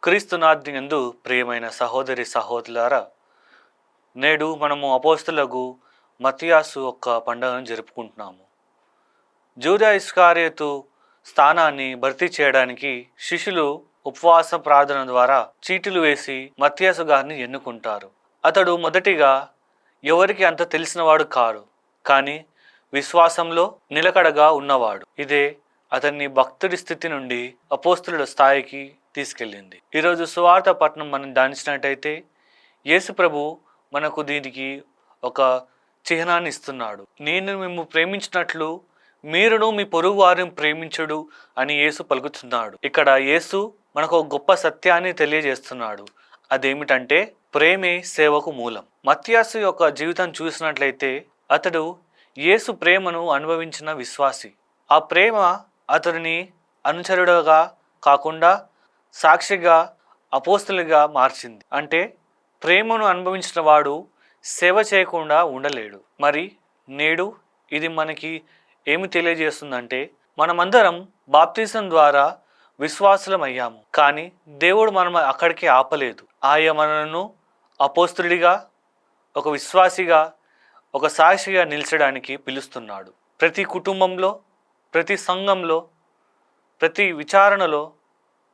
క్రీస్తునాథునియందు ప్రియమైన సహోదరి సహోదరులారా, నేడు మనము అపోస్తలులకు మత్తీయాసు యొక్క పండుగను జరుపుకుంటున్నాము. యూదా ఇస్కరియోతు స్థానాన్ని భర్తీ చేయడానికి శిష్యులు ఉపవాస ప్రార్థన ద్వారా చీటీలు వేసి మత్తీయాసు గారిని ఎన్నుకుంటారు. అతడు మొదటిగా ఎవరికి అంత తెలిసినవాడు కాడు, కానీ విశ్వాసంలో నిలకడగా ఉన్నవాడు. ఇదే అతన్ని భక్తుడి స్థితి నుండి అపోస్తలుల స్థాయికి తీసుకెళ్ళింది. ఈరోజు సువార్త పట్టణం మనం ధ్యానించినట్టయితే యేసు ప్రభు మనకు దీనికి ఒక చిహ్నాన్ని ఇస్తున్నాడు. నేను మిమ్ము ప్రేమించినట్లు మీరును మీ పొరుగు వారిని ప్రేమించుడు అని యేసు పలుకుతున్నాడు. ఇక్కడ యేసు మనకు ఒక గొప్ప సత్యాన్ని తెలియజేస్తున్నాడు. అదేమిటంటే ప్రేమే సేవకు మూలం. మత్తీయాసు యొక్క జీవితం చూసినట్లయితే అతడు యేసు ప్రేమను అనుభవించిన విశ్వాసి. ఆ ప్రేమ అతడిని అనుచరుడుగా కాకుండా సాక్షిగా, అపోస్తలుగా మార్చింది. అంటే ప్రేమను అనుభవించిన వాడు సేవ చేయకుండా ఉండలేడు. మరి నేడు ఇది మనకి ఏమి తెలియజేస్తుందంటే మనమందరం బాప్తిజం ద్వారా విశ్వాసులం అయ్యాము. కానీ దేవుడు మనం అక్కడికి ఆపలేదు. ఆయన మనను అపోస్తలుడిగా, ఒక విశ్వాసిగా, ఒక సాక్షిగా నిలిచడానికి పిలుస్తున్నాడు. ప్రతి కుటుంబంలో, ప్రతి సంఘంలో, ప్రతి విచారణలో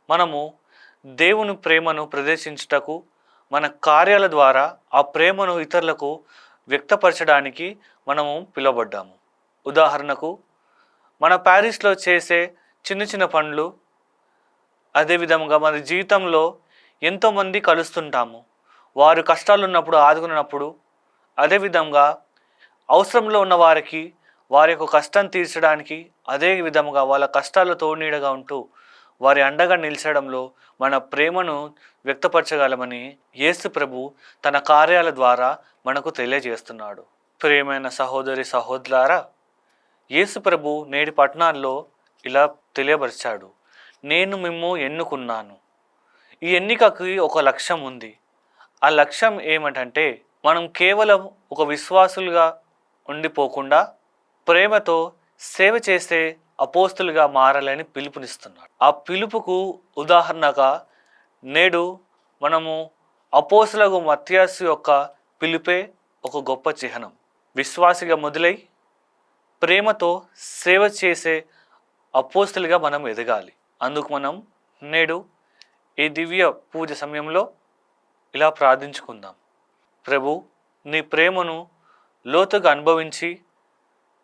మనము దేవుని ప్రేమను ప్రదర్శించుటకు మన కార్యాల ద్వారా ఆ ప్రేమను ఇతరులకు వ్యక్తపరచడానికి మనము పిలువబడ్డాము. ఉదాహరణకు మన ప్యారిస్లో చేసే చిన్న చిన్న పనులు, అదేవిధంగా మన జీవితంలో ఎంతోమంది కలుస్తుంటాము. వారు కష్టాలు ఉన్నప్పుడు ఆదుకున్నప్పుడు, అదేవిధంగా అవసరంలో ఉన్న వారికి వారి యొక్క కష్టం తీర్చడానికి, అదే విధంగా వాళ్ళ కష్టాలు తోడునీడగా ఉంటూ వారి అండగా నిలిచడంలో మన ప్రేమను వ్యక్తపరచగలమని యేసు ప్రభు తన కార్యాల ద్వారా మనకు తెలియజేస్తున్నాడు. ప్రియమైన సహోదరి సహోదరులారా, యేసు ప్రభు నేటి పట్టణాల్లో ఇలా తెలియపరిచాడు, నేను మిమ్ము ఎన్నుకున్నాను. ఈ ఎన్నికకి ఒక లక్ష్యం ఉంది. ఆ లక్ష్యం ఏమిటంటే మనం కేవలం ఒక విశ్వాసులుగా ఉండిపోకుండా ప్రేమతో సేవ చేసే అపోస్తలుగా మారాలని పిలుపునిస్తున్నాడు. ఆ పిలుపుకు ఉదాహరణగా నేడు మనము అపోస్తలులకు మత్తీయాసు యొక్క పిలుపే ఒక గొప్ప చిహ్నం. విశ్వాసిగా మొదలై ప్రేమతో సేవ చేసే అపోస్తలుగా మనం ఎదగాలి. అందుకు మనం నేడు ఈ దివ్య పూజ సమయంలో ఇలా ప్రార్థించుకుందాం. ప్రభు, నీ ప్రేమను లోతుగా అనుభవించి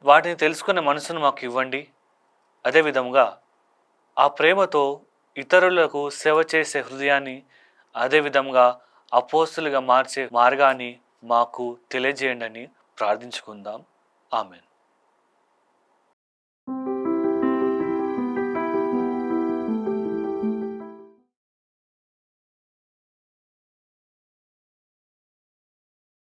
వాటిని తెలుసుకునే మనసును మాకు ఇవ్వండి. అదేవిధంగా ఆ ప్రేమతో ఇతరులకు సేవ చేసే హృదయాన్ని, అదేవిధంగా అపోస్తలుగా మార్చే మార్గాన్ని మాకు తెలియజేయండి అని ప్రార్థించుకుందాం. ఆమెన్.